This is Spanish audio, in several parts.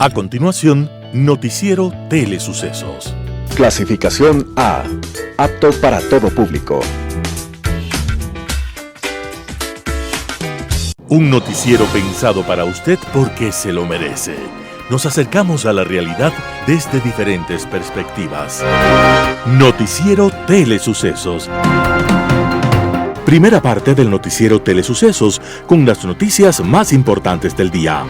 A continuación, Noticiero Telesucesos. Clasificación A. Apto para todo público. Un noticiero pensado para usted porque se lo merece. Nos acercamos a la realidad desde diferentes perspectivas. Noticiero Telesucesos. Primera parte del Noticiero Telesucesos con las noticias más importantes del día.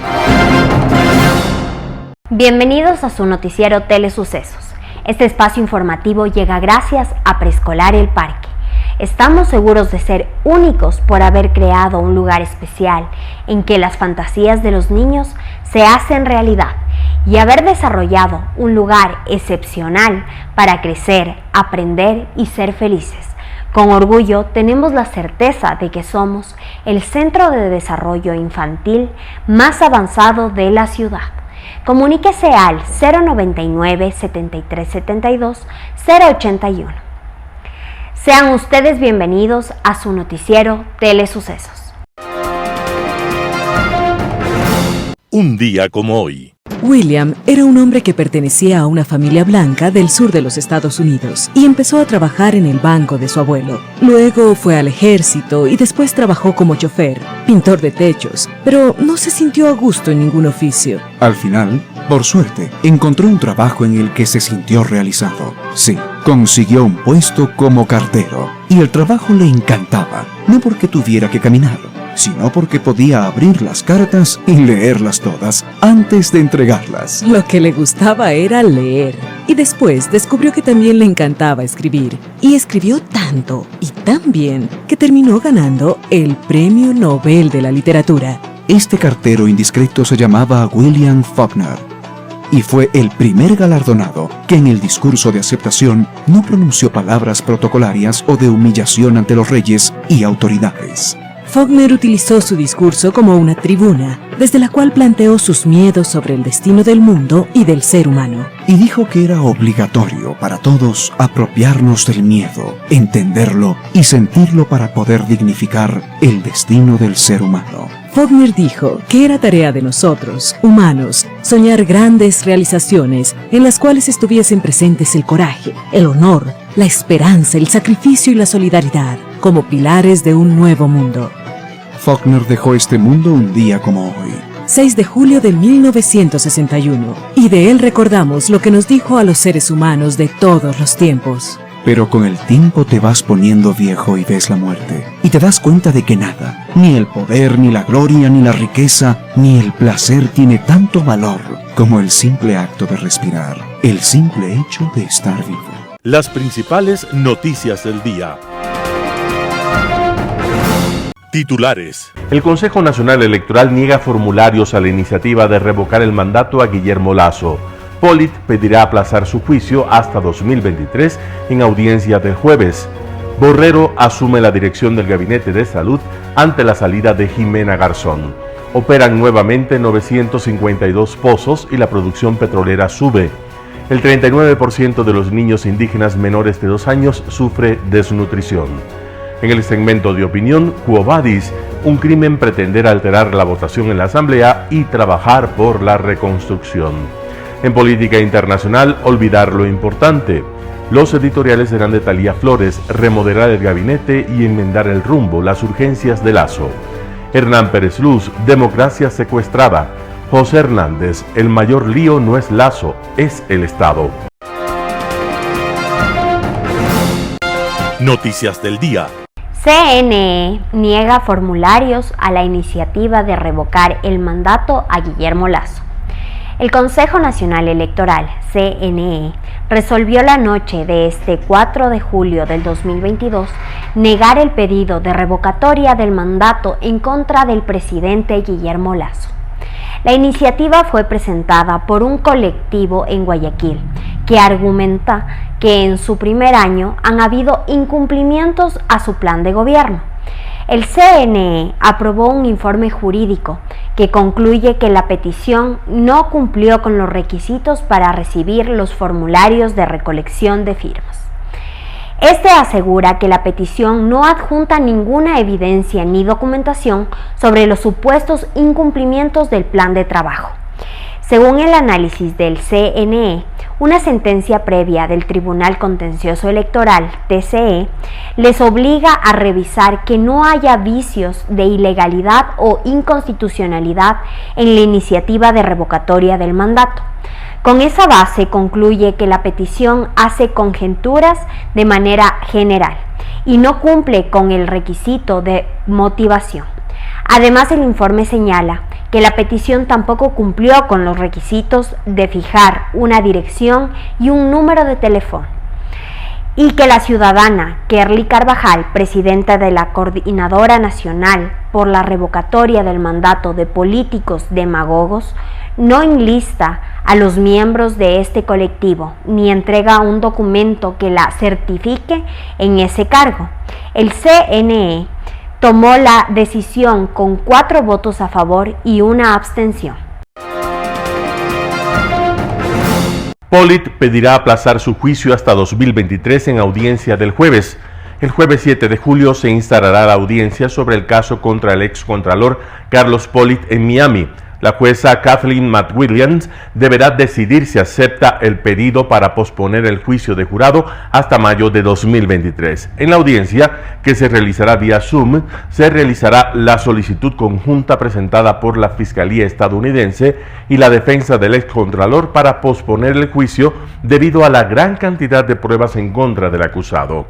Bienvenidos a su Noticiero Telesucesos. Este espacio informativo llega gracias a Preescolar El Parque. Estamos seguros de ser únicos por haber creado un lugar especial en que las fantasías de los niños se hacen realidad y haber desarrollado un lugar excepcional para crecer, aprender y ser felices. Con orgullo tenemos la certeza de que somos el centro de desarrollo infantil más avanzado de la ciudad. Comuníquese al 099 7372 081. Sean ustedes bienvenidos a su noticiero Telesucesos. Un día como hoy. William era un hombre que pertenecía a una familia blanca del sur de los Estados Unidos y empezó a trabajar en el banco de su abuelo. Luego fue al ejército y después trabajó como chofer, pintor de techos, pero no se sintió a gusto en ningún oficio. Al final, por suerte, encontró un trabajo en el que se sintió realizado. Sí, consiguió un puesto como cartero y el trabajo le encantaba, no porque tuviera que caminar, sino porque podía abrir las cartas y leerlas todas antes de entregarlas. Lo que le gustaba era leer. Y después descubrió que también le encantaba escribir. Y escribió tanto y tan bien que terminó ganando el Premio Nobel de la Literatura. Este cartero indiscreto se llamaba William Faulkner y fue el primer galardonado que en el discurso de aceptación no pronunció palabras protocolarias o de humillación ante los reyes y autoridades. Faulkner utilizó su discurso como una tribuna, desde la cual planteó sus miedos sobre el destino del mundo y del ser humano. Y dijo que era obligatorio para todos apropiarnos del miedo, entenderlo y sentirlo para poder dignificar el destino del ser humano. Faulkner dijo que era tarea de nosotros, humanos, soñar grandes realizaciones en las cuales estuviesen presentes el coraje, el honor, la esperanza, el sacrificio y la solidaridad como pilares de un nuevo mundo. Faulkner dejó este mundo un día como hoy, 6 de julio de 1961, y de él recordamos lo que nos dijo a los seres humanos de todos los tiempos. Pero con el tiempo te vas poniendo viejo y ves la muerte, y te das cuenta de que nada, ni el poder, ni la gloria, ni la riqueza, ni el placer tiene tanto valor como el simple acto de respirar, el simple hecho de estar vivo. Las principales noticias del día. Titulares. El Consejo Nacional Electoral niega formularios a la iniciativa de revocar el mandato a Guillermo Lasso. Polit pedirá aplazar su juicio hasta 2023 en audiencia del jueves. Borrero asume la dirección del Gabinete de Salud ante la salida de Jimena Garzón. Operan nuevamente 952 pozos y la producción petrolera sube. El 39% de los niños indígenas menores de 2 años sufre desnutrición. En el segmento de opinión, Quo Vadis, un crimen pretender alterar la votación en la Asamblea y trabajar por la reconstrucción. En política internacional, olvidar lo importante. Los editoriales serán de Talía Flores, remodelar el gabinete y enmendar el rumbo, las urgencias de Lasso. Hernán Pérez Luz, democracia secuestrada. José Hernández, el mayor lío no es Lasso, es el Estado. Noticias del día. CNE niega formularios a la iniciativa de revocar el mandato a Guillermo Lasso. El Consejo Nacional Electoral, CNE, resolvió la noche de este 4 de julio del 2022 negar el pedido de revocatoria del mandato en contra del presidente Guillermo Lasso. La iniciativa fue presentada por un colectivo en Guayaquil que argumenta que en su primer año han habido incumplimientos a su plan de gobierno. El CNE aprobó un informe jurídico que concluye que la petición no cumplió con los requisitos para recibir los formularios de recolección de firmas. Este asegura que la petición no adjunta ninguna evidencia ni documentación sobre los supuestos incumplimientos del plan de trabajo. Según el análisis del CNE, una sentencia previa del Tribunal Contencioso Electoral, TCE, les obliga a revisar que no haya vicios de ilegalidad o inconstitucionalidad en la iniciativa de revocatoria del mandato. Con esa base concluye que la petición hace conjeturas de manera general y no cumple con el requisito de motivación. Además, el informe señala que la petición tampoco cumplió con los requisitos de fijar una dirección y un número de teléfono, y que la ciudadana Kerly Carvajal, presidenta de la Coordinadora Nacional por la Revocatoria del Mandato de Políticos Demagogos, no enlista a los miembros de este colectivo ni entrega un documento que la certifique en ese cargo. El CNE tomó la decisión con 4 votos a favor y 1 abstención. Pollitt pedirá aplazar su juicio hasta 2023 en audiencia del jueves. El jueves 7 de julio se instalará la audiencia sobre el caso contra el excontralor Carlos Pollitt en Miami. La jueza Kathleen McWilliams deberá decidir si acepta el pedido para posponer el juicio de jurado hasta mayo de 2023. En la audiencia, que se realizará vía Zoom, se realizará la solicitud conjunta presentada por la Fiscalía estadounidense y la defensa del excontralor para posponer el juicio debido a la gran cantidad de pruebas en contra del acusado.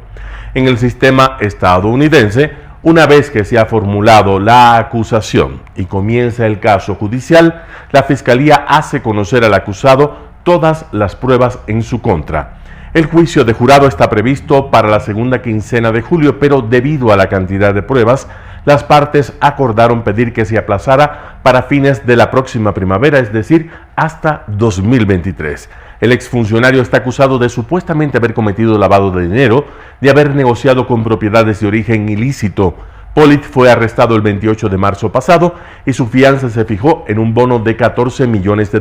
En el sistema estadounidense, una vez que se ha formulado la acusación y comienza el caso judicial, la Fiscalía hace conocer al acusado todas las pruebas en su contra. El juicio de jurado está previsto para la segunda quincena de julio, pero debido a la cantidad de pruebas, las partes acordaron pedir que se aplazara para fines de la próxima primavera, es decir, hasta 2023. El exfuncionario está acusado de supuestamente haber cometido lavado de dinero, de haber negociado con propiedades de origen ilícito. Pollitt fue arrestado el 28 de marzo pasado y su fianza se fijó en un bono de $14 millones,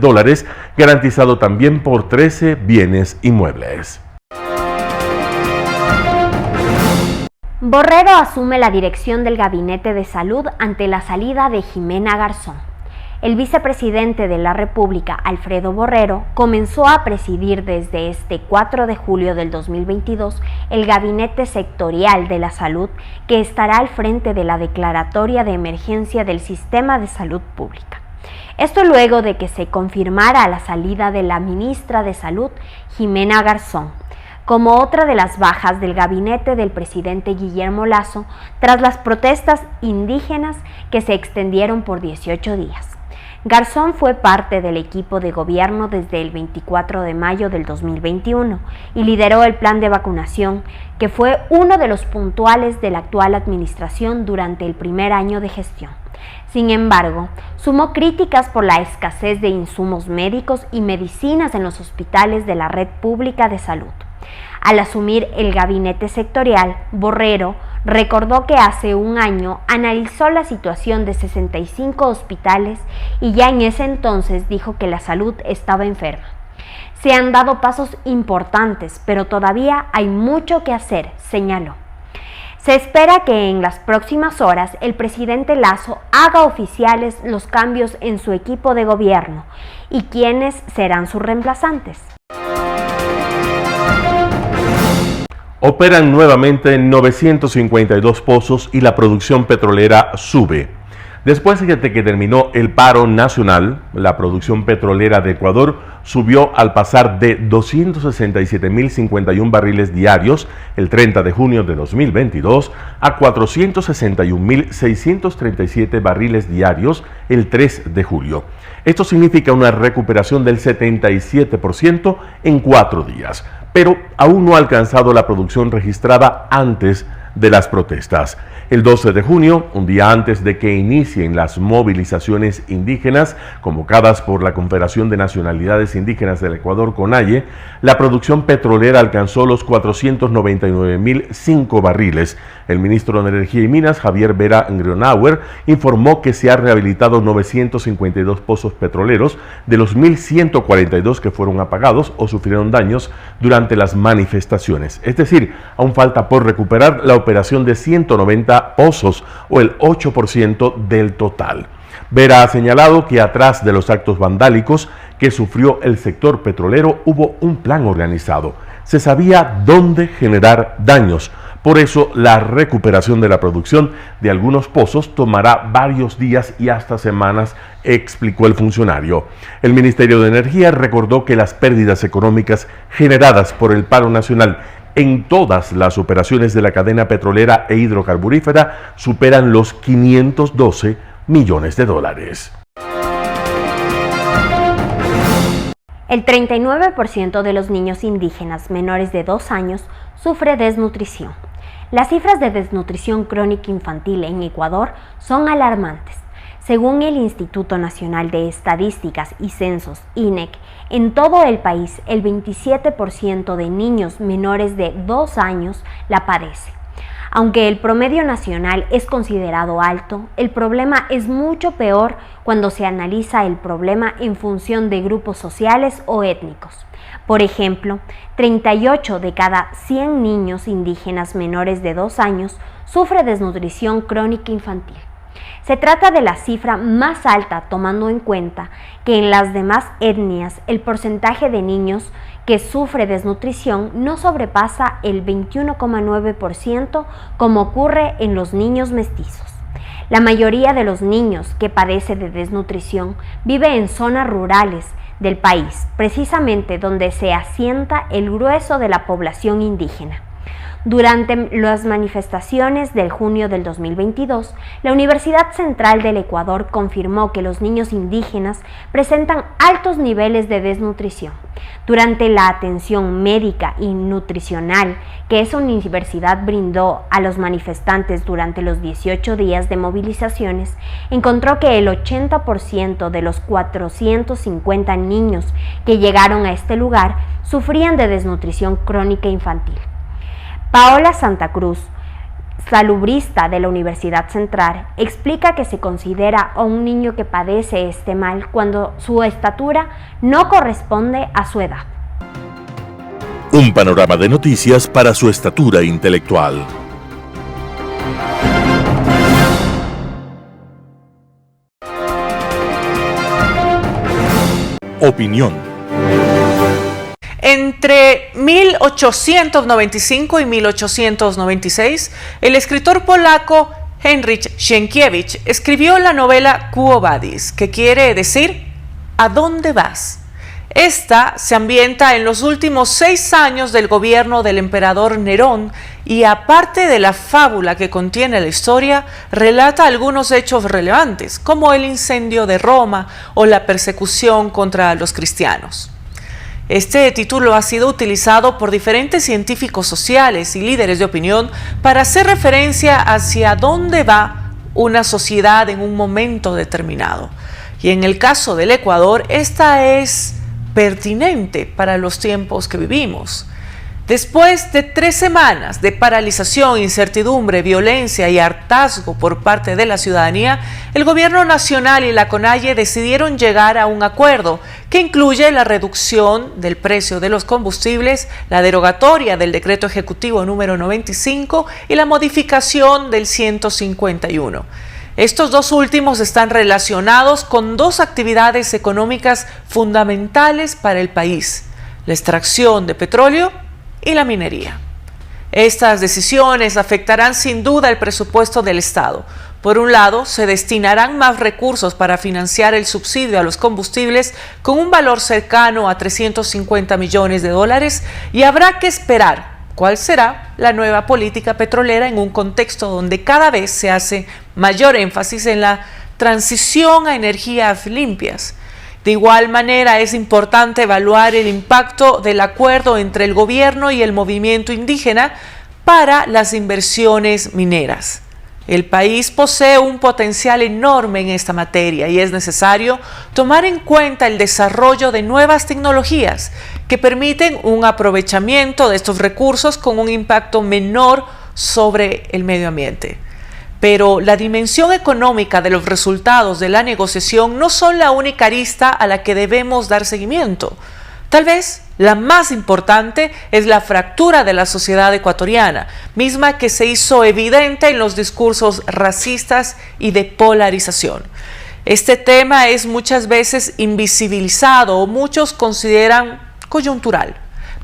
garantizado también por 13 bienes inmuebles. Borrero asume la dirección del Gabinete de Salud ante la salida de Jimena Garzón. El vicepresidente de la República, Alfredo Borrero, comenzó a presidir desde este 4 de julio del 2022 el Gabinete Sectorial de la Salud, que estará al frente de la declaratoria de emergencia del Sistema de Salud Pública. Esto luego de que se confirmara la salida de la ministra de Salud, Jimena Garzón, como otra de las bajas del gabinete del presidente Guillermo Lasso tras las protestas indígenas que se extendieron por 18 días. Garzón fue parte del equipo de gobierno desde el 24 de mayo del 2021 y lideró el plan de vacunación, que fue uno de los puntuales de la actual administración durante el primer año de gestión. Sin embargo, sumó críticas por la escasez de insumos médicos y medicinas en los hospitales de la red pública de salud. Al asumir el gabinete sectorial, Borrero recordó que hace un año analizó la situación de 65 hospitales y ya en ese entonces dijo que la salud estaba enferma. Se han dado pasos importantes, pero todavía hay mucho que hacer, señaló. Se espera que en las próximas horas el presidente Lasso haga oficiales los cambios en su equipo de gobierno y quiénes serán sus reemplazantes. Operan nuevamente 952 pozos y la producción petrolera sube. Después de que terminó el paro nacional, la producción petrolera de Ecuador subió al pasar de 267.051 barriles diarios el 30 de junio de 2022 a 461.637 barriles diarios el 3 de julio. Esto significa una recuperación del 77% en 4 días, pero aún no ha alcanzado la producción registrada antes de las protestas. El 12 de junio, un día antes de que inicien las movilizaciones indígenas convocadas por la Confederación de Nacionalidades Indígenas del Ecuador, CONAIE, la producción petrolera alcanzó los 499.005 barriles. El ministro de Energía y Minas, Javier Vera Grönauer, informó que se han rehabilitado 952 pozos petroleros de los 1.142 que fueron apagados o sufrieron daños durante las manifestaciones. Es decir, aún falta por recuperar la operación de 190 pozos o el 8% del total. Vera ha señalado que atrás de los actos vandálicos que sufrió el sector petrolero hubo un plan organizado. Se sabía dónde generar daños. Por eso, la recuperación de la producción de algunos pozos tomará varios días y hasta semanas, explicó el funcionario. El Ministerio de Energía recordó que las pérdidas económicas generadas por el paro nacional en todas las operaciones de la cadena petrolera e hidrocarburífera superan los 512 millones de dólares. El 39% de los niños indígenas menores de 2 años sufre desnutrición. Las cifras de desnutrición crónica infantil en Ecuador son alarmantes. Según el Instituto Nacional de Estadísticas y Censos, INEC, en todo el país el 27% de niños menores de 2 años la padece. Aunque el promedio nacional es considerado alto, el problema es mucho peor cuando se analiza el problema en función de grupos sociales o étnicos. Por ejemplo, 38 de cada 100 niños indígenas menores de 2 años sufre desnutrición crónica infantil. Se trata de la cifra más alta tomando en cuenta que en las demás etnias el porcentaje de niños que sufre desnutrición no sobrepasa el 21,9% como ocurre en los niños mestizos. La mayoría de los niños que padecen de desnutrición vive en zonas rurales del país, precisamente donde se asienta el grueso de la población indígena. Durante las manifestaciones del junio del 2022, la Universidad Central del Ecuador confirmó que los niños indígenas presentan altos niveles de desnutrición. Durante la atención médica y nutricional que esa universidad brindó a los manifestantes durante los 18 días de movilizaciones, encontró que el 80% de los 450 niños que llegaron a este lugar sufrían de desnutrición crónica infantil. Paola Santa Cruz, salubrista de la Universidad Central, explica que se considera a un niño que padece este mal cuando su estatura no corresponde a su edad. Un panorama de noticias para su estatura intelectual. Opinión. Entre 1895 y 1896, el escritor polaco Henryk Sienkiewicz escribió la novela Quo Vadis, que quiere decir ¿a dónde vas? Esta se ambienta en los últimos 6 años del gobierno del emperador Nerón y, aparte de la fábula que contiene la historia, relata algunos hechos relevantes, como el incendio de Roma o la persecución contra los cristianos. Este título ha sido utilizado por diferentes científicos sociales y líderes de opinión para hacer referencia hacia dónde va una sociedad en un momento determinado. Y en el caso del Ecuador, esta es pertinente para los tiempos que vivimos. Después de 3 semanas de paralización, incertidumbre, violencia y hartazgo por parte de la ciudadanía, el gobierno nacional y la CONAIE decidieron llegar a un acuerdo que incluye la reducción del precio de los combustibles, la derogatoria del decreto ejecutivo número 95 y la modificación del 151. Estos 2 últimos están relacionados con 2 actividades económicas fundamentales para el país: la extracción de petróleo y la minería. Estas decisiones afectarán sin duda el presupuesto del Estado. Por un lado, se destinarán más recursos para financiar el subsidio a los combustibles con un valor cercano a 350 millones de dólares y habrá que esperar cuál será la nueva política petrolera en un contexto donde cada vez se hace mayor énfasis en la transición a energías limpias. De igual manera, es importante evaluar el impacto del acuerdo entre el gobierno y el movimiento indígena para las inversiones mineras. El país posee un potencial enorme en esta materia y es necesario tomar en cuenta el desarrollo de nuevas tecnologías que permiten un aprovechamiento de estos recursos con un impacto menor sobre el medio ambiente. Pero la dimensión económica de los resultados de la negociación no son la única arista a la que debemos dar seguimiento. Tal vez la más importante es la fractura de la sociedad ecuatoriana, misma que se hizo evidente en los discursos racistas y de polarización. Este tema es muchas veces invisibilizado o muchos consideran coyuntural,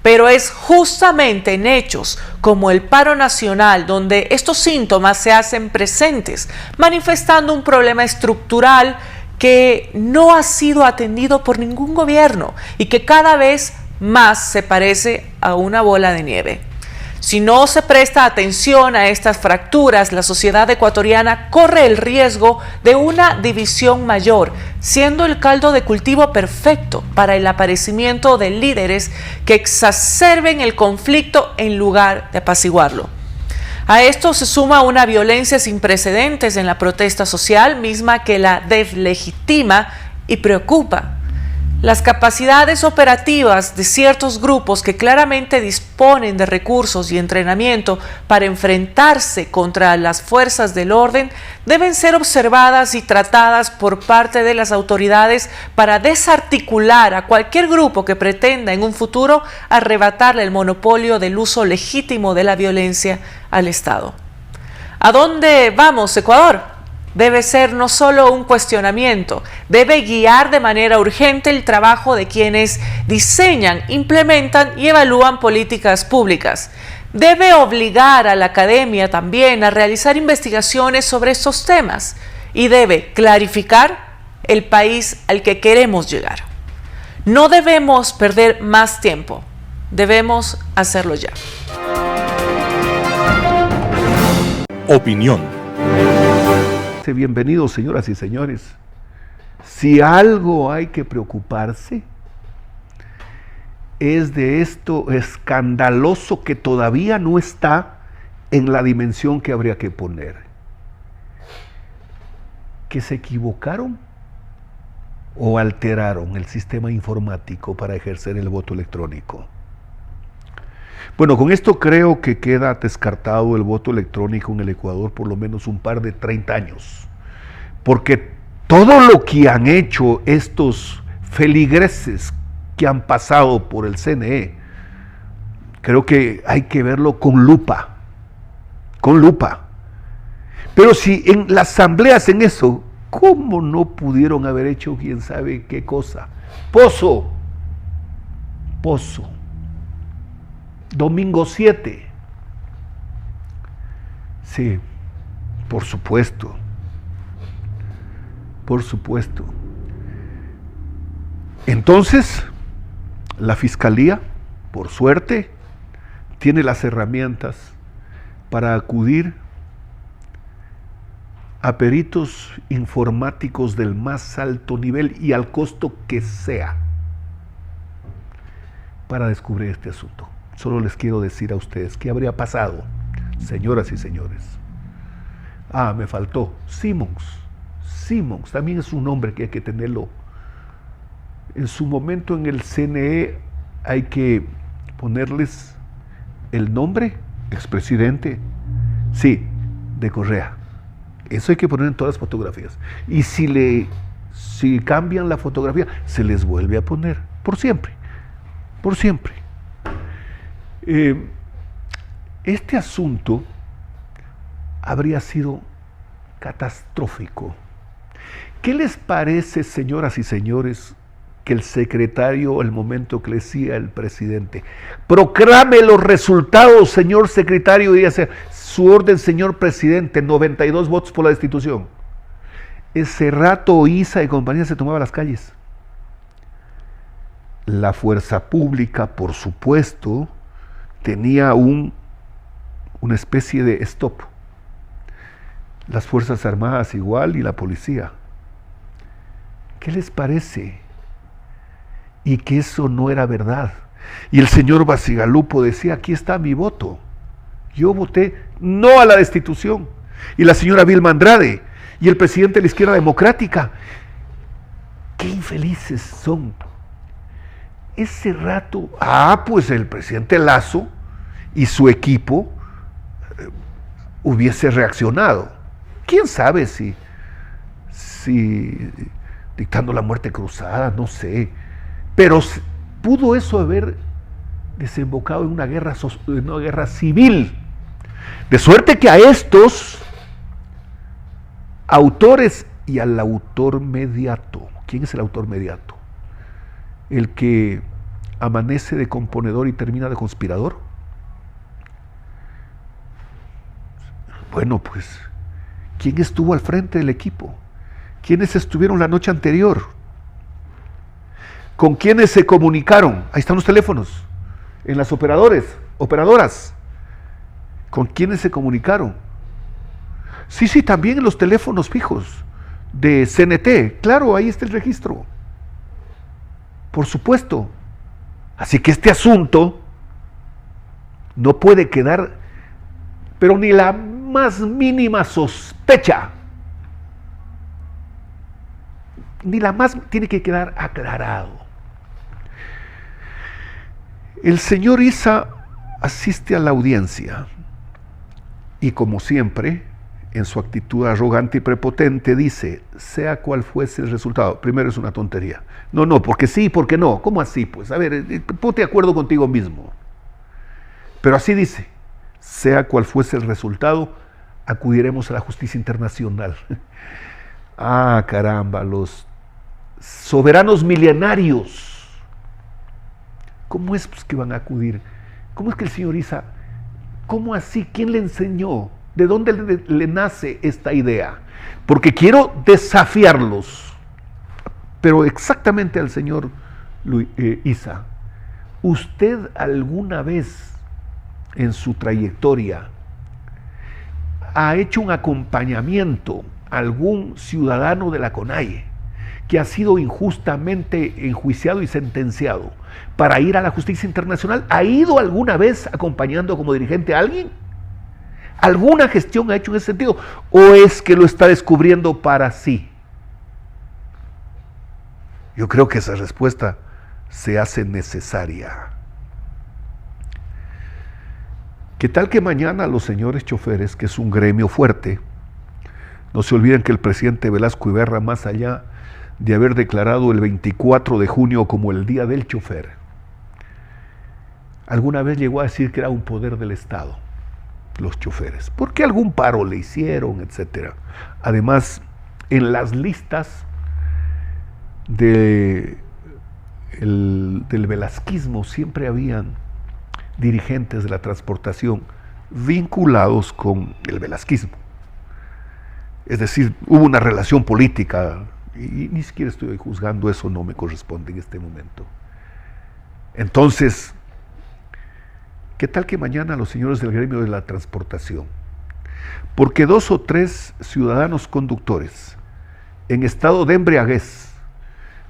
pero es justamente en hechos como el paro nacional donde estos síntomas se hacen presentes, manifestando un problema estructural que no ha sido atendido por ningún gobierno y que cada vez más se parece a una bola de nieve. Si no se presta atención a estas fracturas, la sociedad ecuatoriana corre el riesgo de una división mayor, siendo el caldo de cultivo perfecto para el aparecimiento de líderes que exacerben el conflicto en lugar de apaciguarlo. A esto se suma una violencia sin precedentes en la protesta social, misma que la deslegitima y preocupa. Las capacidades operativas de ciertos grupos que claramente disponen de recursos y entrenamiento para enfrentarse contra las fuerzas del orden deben ser observadas y tratadas por parte de las autoridades para desarticular a cualquier grupo que pretenda en un futuro arrebatarle el monopolio del uso legítimo de la violencia al Estado. ¿A dónde vamos, Ecuador? Debe ser no solo un cuestionamiento, debe guiar de manera urgente el trabajo de quienes diseñan, implementan y evalúan políticas públicas. Debe obligar a la academia también a realizar investigaciones sobre estos temas y debe clarificar el país al que queremos llegar. No debemos perder más tiempo, debemos hacerlo ya. Opinión. Bienvenidos, señoras y señores. Si algo hay que preocuparse es de esto escandaloso que todavía no está en la dimensión que habría que poner. ¿Que se equivocaron o alteraron el sistema informático para ejercer el voto electrónico? Bueno, con esto creo que queda descartado el voto electrónico en el Ecuador por lo menos un par de 30 años, porque todo lo que han hecho estos feligreses que han pasado por el CNE, creo que hay que verlo con lupa, Pero si en las asambleas en eso, ¿cómo no pudieron haber hecho quién sabe qué cosa? Pozo. Domingo 7. Sí, por supuesto. Entonces, la Fiscalía, por suerte, tiene las herramientas para acudir a peritos informáticos del más alto nivel y al costo que sea para descubrir este asunto. Solo les quiero decir a ustedes qué habría pasado, señoras y señores. Me faltó Simons también es un nombre que hay que tenerlo. En su momento en el CNE hay que ponerles el nombre, expresidente, sí, de Correa. Eso hay que poner en todas las fotografías. Y si cambian la fotografía, se les vuelve a poner, por siempre. Este asunto habría sido catastrófico. ¿Qué les parece, señoras y señores, que el secretario, el momento que le decía el presidente, proclame los resultados, señor secretario, y dice su orden, señor presidente, 92 votos por la destitución? Ese rato Isa y compañía se tomaba las calles. La fuerza pública, por supuesto, tenía una especie de stop. Las Fuerzas Armadas igual y la policía. ¿Qué les parece? Y que eso no era verdad. Y el señor Bacigalupo decía, aquí está mi voto. Yo voté no a la destitución. Y la señora Vilma Andrade y el presidente de la Izquierda Democrática. Qué infelices son. Ese rato, pues el presidente Lazo y su equipo hubiese reaccionado. ¿Quién sabe si dictando la muerte cruzada? No sé. Pero pudo eso haber desembocado en una guerra civil. De suerte que a estos autores y al autor mediato. ¿Quién es el autor mediato? ¿El que amanece de componedor y termina de conspirador? Bueno, pues, ¿quién estuvo al frente del equipo? ¿Quiénes estuvieron la noche anterior? ¿Con quiénes se comunicaron? Ahí están los teléfonos, en las operadoras. ¿Con quiénes se comunicaron? Sí, también en los teléfonos fijos de CNT. Claro, ahí está el registro. Por supuesto. Así que este asunto no puede quedar, pero ni la más mínima sospecha, ni la más, tiene que quedar aclarado. El señor Issa asiste a la audiencia y, como siempre, en su actitud arrogante y prepotente, dice, sea cual fuese el resultado. Primero, es una tontería. No, porque sí, porque no. ¿Cómo así? Pues, a ver, ponte de acuerdo contigo mismo. Pero así dice, sea cual fuese el resultado, acudiremos a la justicia internacional. Ah, caramba, los soberanos milenarios. ¿Cómo es pues, que van a acudir? ¿Cómo es que el señor Issa, cómo así? ¿Quién le enseñó? ¿De dónde le nace esta idea? Porque quiero desafiarlos, pero exactamente al señor Issa. ¿Usted alguna vez en su trayectoria ha hecho un acompañamiento a algún ciudadano de la CONAIE que ha sido injustamente enjuiciado y sentenciado para ir a la justicia internacional? ¿Ha ido alguna vez acompañando como dirigente a alguien? ¿Alguna gestión ha hecho en ese sentido? ¿O es que lo está descubriendo para sí? Yo creo que esa respuesta se hace necesaria. ¿Qué tal que mañana los señores choferes, que es un gremio fuerte, no se olviden que el presidente Velasco Iberra, más allá de haber declarado el 24 de junio como el Día del Chofer, alguna vez llegó a decir que era un poder del Estado, los choferes, porque algún paro le hicieron, etcétera? Además, en las listas del velasquismo siempre habían dirigentes de la transportación vinculados con el velasquismo. Es decir, hubo una relación política, y ni siquiera estoy juzgando eso, no me corresponde en este momento. Entonces, ¿qué tal que mañana los señores del gremio de la transportación, porque 2 o 3 ciudadanos conductores en estado de embriaguez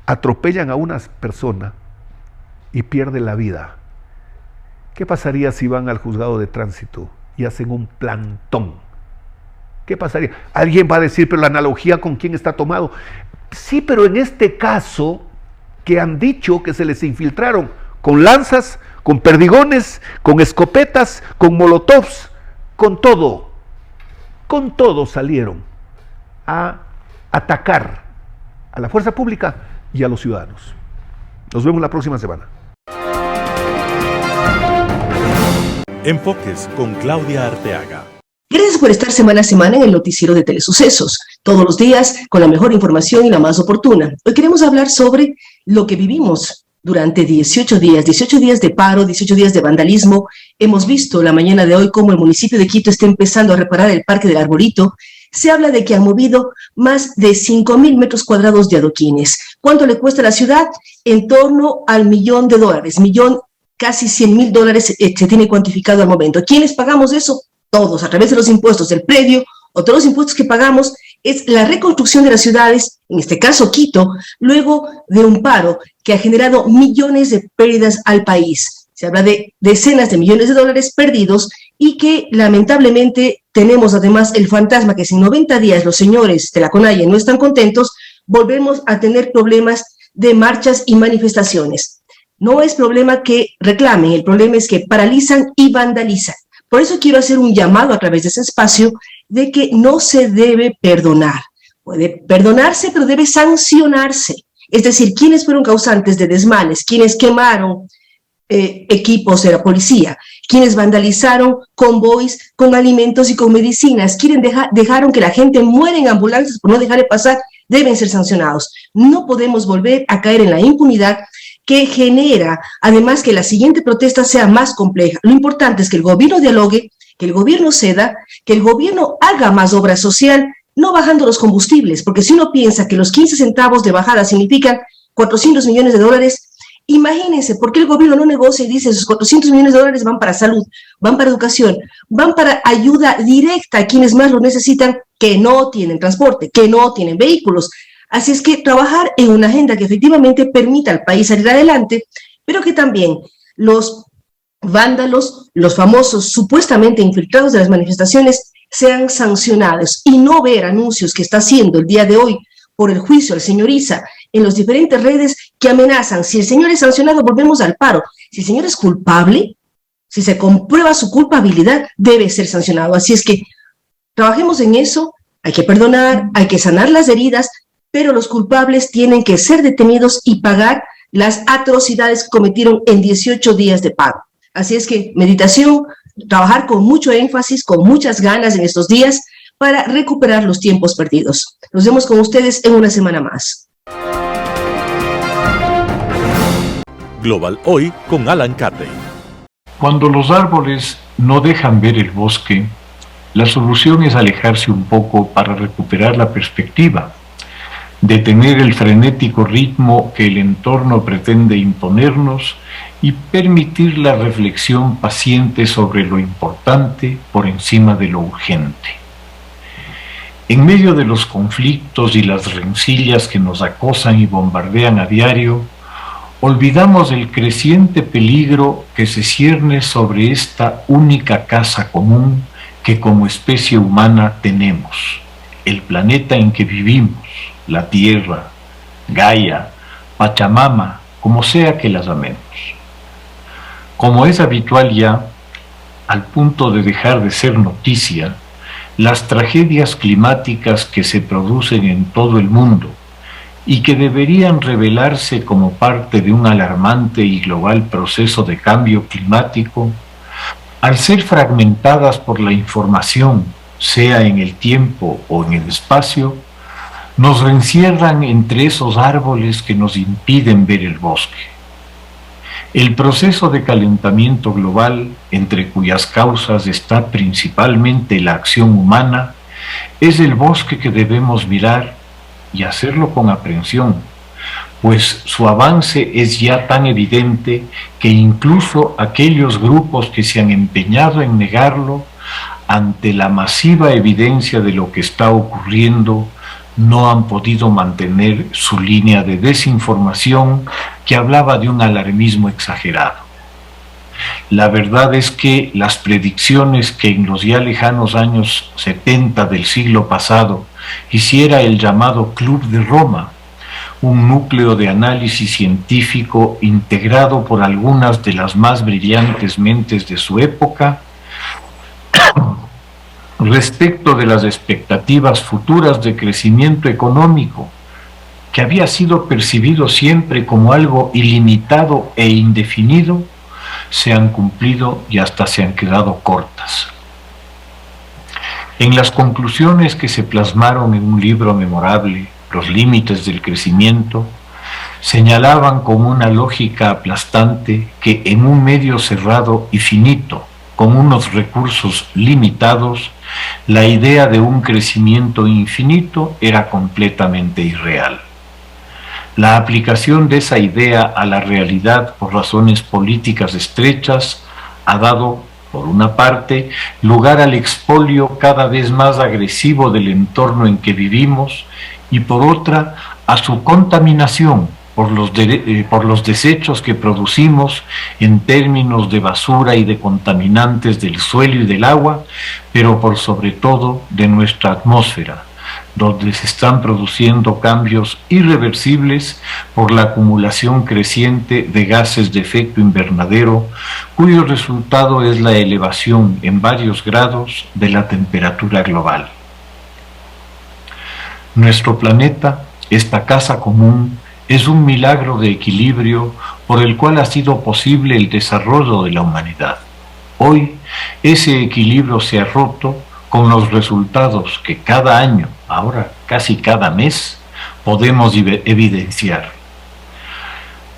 atropellan a una persona y pierden la vida? ¿Qué pasaría si van al juzgado de tránsito y hacen un plantón? ¿Qué pasaría? Alguien va a decir, pero la analogía con quién está tomado. Sí, pero en este caso, que han dicho que se les infiltraron con lanzas, con perdigones, con escopetas, con molotovs, con todo salieron a atacar a la fuerza pública y a los ciudadanos. Nos vemos la próxima semana. Enfoques con Claudia Arteaga. Gracias por estar semana a semana en el noticiero de Telesucesos, todos los días con la mejor información y la más oportuna. Hoy queremos hablar sobre lo que vivimos durante 18 días de paro, 18 días de vandalismo. Hemos visto la mañana de hoy cómo el municipio de Quito está empezando a reparar el Parque del Arbolito. Se habla de que han movido más de 5,000 metros cuadrados de adoquines. ¿Cuánto le cuesta a la ciudad? En torno al $1,000,000, casi $100,000 se tiene cuantificado al momento. ¿Quiénes pagamos eso? Todos, a través de los impuestos del predio o todos los impuestos que pagamos. Es la reconstrucción de las ciudades, en este caso Quito, luego de un paro que ha generado millones de pérdidas al país. Se habla de decenas de millones de dólares perdidos y que lamentablemente tenemos además el fantasma que si en 90 días los señores de la CONAIE no están contentos, volvemos a tener problemas de marchas y manifestaciones. No es problema que reclamen, el problema es que paralizan y vandalizan. Por eso quiero hacer un llamado a través de ese espacio de que no se debe perdonar. Puede perdonarse, pero debe sancionarse. Es decir, quienes fueron causantes de desmanes, quienes quemaron equipos de la policía, quienes vandalizaron convoys con alimentos y con medicinas, dejaron que la gente muera en ambulancias por no dejarle pasar, deben ser sancionados. No podemos volver a caer en la impunidad que genera, además, que la siguiente protesta sea más compleja. Lo importante es que el gobierno dialogue, que el gobierno ceda, que el gobierno haga más obra social, no bajando los combustibles, porque si uno piensa que los 15 centavos de bajada significan 400 millones de dólares, imagínense, ¿por qué el gobierno no negocia y dice esos 400 millones de dólares van para salud, van para educación, van para ayuda directa a quienes más lo necesitan, que no tienen transporte, que no tienen vehículos? Así es que trabajar en una agenda que efectivamente permita al país salir adelante, pero que también los vándalos, los famosos supuestamente infiltrados de las manifestaciones, sean sancionados, y no ver anuncios que está haciendo el día de hoy por el juicio al señor Issa en las diferentes redes que amenazan. Si el señor es sancionado, volvemos al paro. Si el señor es culpable, si se comprueba su culpabilidad, debe ser sancionado. Así es que trabajemos en eso, hay que perdonar, hay que sanar las heridas, pero los culpables tienen que ser detenidos y pagar las atrocidades que cometieron en 18 días de paro. Así es que meditación, trabajar con mucho énfasis, con muchas ganas en estos días para recuperar los tiempos perdidos. Nos vemos con ustedes en una semana más. Global Hoy con Alan Carden. Cuando los árboles no dejan ver el bosque, la solución es alejarse un poco para recuperar la perspectiva, detener el frenético ritmo que el entorno pretende imponernos y permitir la reflexión paciente sobre lo importante por encima de lo urgente. En medio de los conflictos y las rencillas que nos acosan y bombardean a diario, olvidamos el creciente peligro que se cierne sobre esta única casa común que como especie humana tenemos, el planeta en que vivimos, la Tierra, Gaia, Pachamama, como sea que las amemos. Como es habitual ya, al punto de dejar de ser noticia, las tragedias climáticas que se producen en todo el mundo y que deberían revelarse como parte de un alarmante y global proceso de cambio climático, al ser fragmentadas por la información, sea en el tiempo o en el espacio, nos encierran entre esos árboles que nos impiden ver el bosque. El proceso de calentamiento global, entre cuyas causas está principalmente la acción humana, es el bosque que debemos mirar y hacerlo con aprehensión, pues su avance es ya tan evidente que incluso aquellos grupos que se han empeñado en negarlo, ante la masiva evidencia de lo que está ocurriendo, no han podido mantener su línea de desinformación que hablaba de un alarmismo exagerado. La verdad es que las predicciones que en los ya lejanos años 70 del siglo pasado hiciera el llamado Club de Roma, un núcleo de análisis científico integrado por algunas de las más brillantes mentes de su época, respecto de las expectativas futuras de crecimiento económico, que había sido percibido siempre como algo ilimitado e indefinido, se han cumplido y hasta se han quedado cortas. En las conclusiones que se plasmaron en un libro memorable, Los límites del crecimiento, señalaban con una lógica aplastante que en un medio cerrado y finito, con unos recursos limitados, la idea de un crecimiento infinito era completamente irreal. La aplicación de esa idea a la realidad por razones políticas estrechas ha dado, por una parte, lugar al expolio cada vez más agresivo del entorno en que vivimos y por otra, a su contaminación por los desechos que producimos en términos de basura y de contaminantes del suelo y del agua, pero por sobre todo de nuestra atmósfera, donde se están produciendo cambios irreversibles por la acumulación creciente de gases de efecto invernadero, cuyo resultado es la elevación en varios grados de la temperatura global. Nuestro planeta, esta casa común, es un milagro de equilibrio por el cual ha sido posible el desarrollo de la humanidad. Hoy ese equilibrio se ha roto con los resultados que cada año, ahora casi cada mes, podemos evidenciar.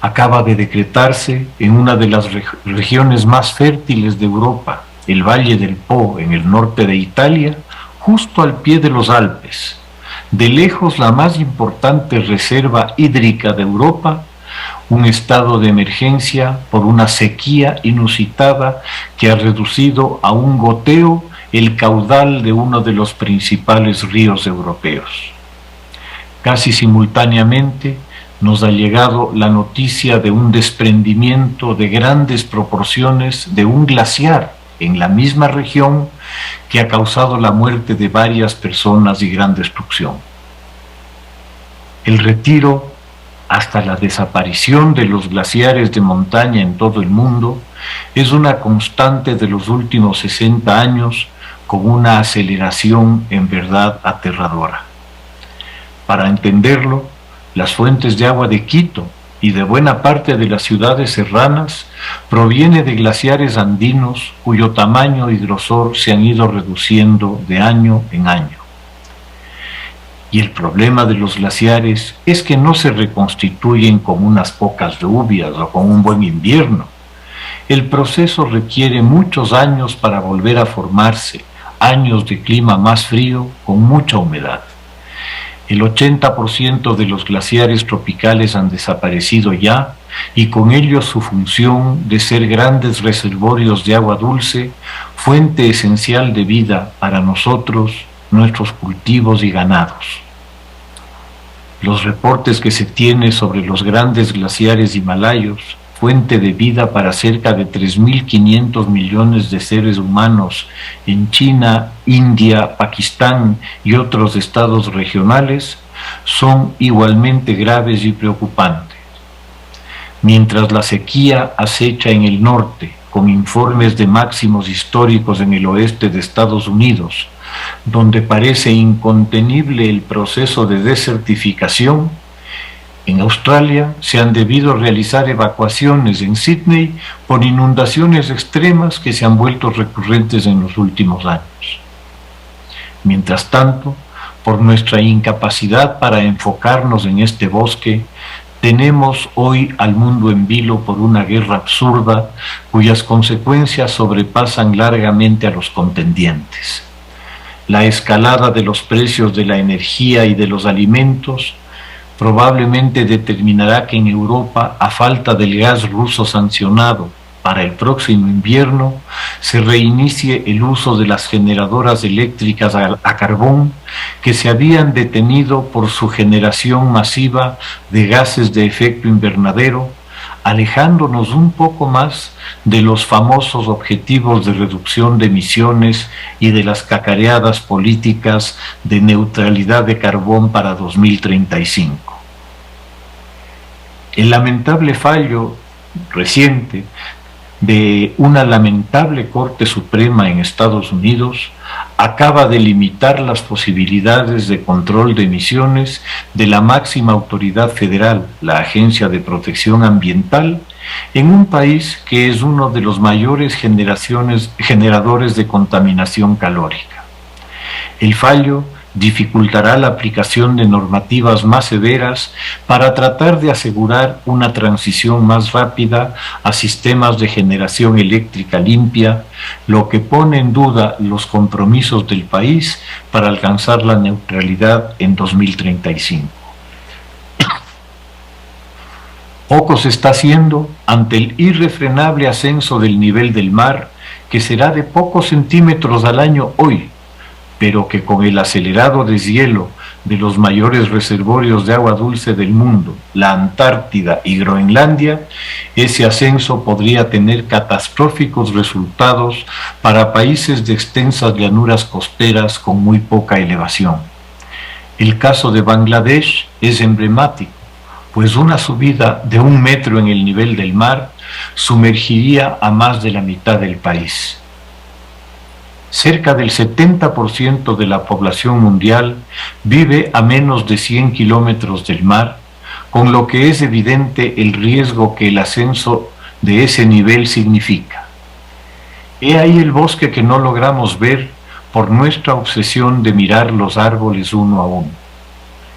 Acaba de decretarse en una de las regiones más fértiles de Europa, el Valle del Po, en el norte de Italia, justo al pie de los Alpes, de lejos la más importante reserva hídrica de Europa, un estado de emergencia por una sequía inusitada que ha reducido a un goteo el caudal de uno de los principales ríos europeos. Casi simultáneamente nos ha llegado la noticia de un desprendimiento de grandes proporciones de un glaciar en la misma región que ha causado la muerte de varias personas y gran destrucción. El retiro hasta la desaparición de los glaciares de montaña en todo el mundo es una constante de los últimos 60 años con una aceleración en verdad aterradora. Para entenderlo, las fuentes de agua de Quito y de buena parte de las ciudades serranas proviene de glaciares andinos cuyo tamaño y grosor se han ido reduciendo de año en año. Y el problema de los glaciares es que no se reconstituyen con unas pocas lluvias o con un buen invierno. El proceso requiere muchos años para volver a formarse, años de clima más frío con mucha humedad. El 80% de los glaciares tropicales han desaparecido ya y con ello su función de ser grandes reservorios de agua dulce, fuente esencial de vida para nosotros, nuestros cultivos y ganados. Los reportes que se tienen sobre los grandes glaciares himalayos, fuente de vida para cerca de 3.500 millones de seres humanos en China, India, Pakistán y otros estados regionales, son igualmente graves y preocupantes. Mientras la sequía acecha en el norte, con informes de máximos históricos en el oeste de Estados Unidos, donde parece incontenible el proceso de desertificación, en Australia se han debido realizar evacuaciones en Sydney por inundaciones extremas que se han vuelto recurrentes en los últimos años. Mientras tanto, por nuestra incapacidad para enfocarnos en este bosque, tenemos hoy al mundo en vilo por una guerra absurda cuyas consecuencias sobrepasan largamente a los contendientes. La escalada de los precios de la energía y de los alimentos probablemente determinará que en Europa, a falta del gas ruso sancionado para el próximo invierno, se reinicie el uso de las generadoras eléctricas a carbón que se habían detenido por su generación masiva de gases de efecto invernadero, alejándonos un poco más de los famosos objetivos de reducción de emisiones y de las cacareadas políticas de neutralidad de carbón para 2035. El lamentable fallo reciente de una lamentable Corte Suprema en Estados Unidos acaba de limitar las posibilidades de control de emisiones de la máxima autoridad federal, la Agencia de Protección Ambiental, en un país que es uno de los mayores generadores de contaminación calórica. El fallo dificultará la aplicación de normativas más severas para tratar de asegurar una transición más rápida a sistemas de generación eléctrica limpia, lo que pone en duda los compromisos del país para alcanzar la neutralidad en 2035. Poco se está haciendo ante el irrefrenable ascenso del nivel del mar, que será de pocos centímetros al año hoy, pero que con el acelerado deshielo de los mayores reservorios de agua dulce del mundo, la Antártida y Groenlandia, ese ascenso podría tener catastróficos resultados para países de extensas llanuras costeras con muy poca elevación. El caso de Bangladesh es emblemático, pues una subida de 1 metro en el nivel del mar sumergiría a más de la mitad del país. Cerca del 70% de la población mundial vive a menos de 100 kilómetros del mar, con lo que es evidente el riesgo que el ascenso de ese nivel significa. He ahí el bosque que no logramos ver por nuestra obsesión de mirar los árboles uno a uno.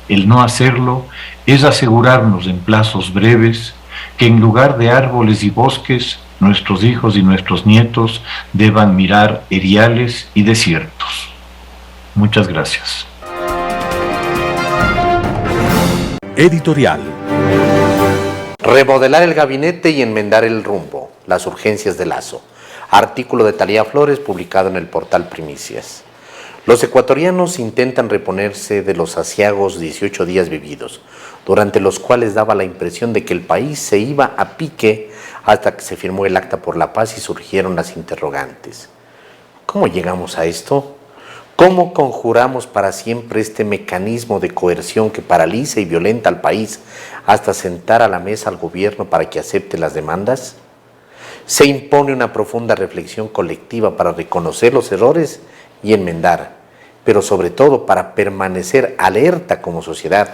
El no hacerlo es asegurarnos en plazos breves que en lugar de árboles y bosques, nuestros hijos y nuestros nietos deban mirar eriales y desiertos. Muchas gracias. Editorial. Remodelar el gabinete y enmendar el rumbo. Las urgencias de Lasso. Artículo de Talía Flores publicado en el portal Primicias. Los ecuatorianos intentan reponerse de los aciagos 18 días vividos, durante los cuales daba la impresión de que el país se iba a pique hasta que se firmó el Acta por la Paz y surgieron las interrogantes. ¿Cómo llegamos a esto? ¿Cómo conjuramos para siempre este mecanismo de coerción que paraliza y violenta al país hasta sentar a la mesa al gobierno para que acepte las demandas? Se impone una profunda reflexión colectiva para reconocer los errores y enmendar, pero sobre todo para permanecer alerta como sociedad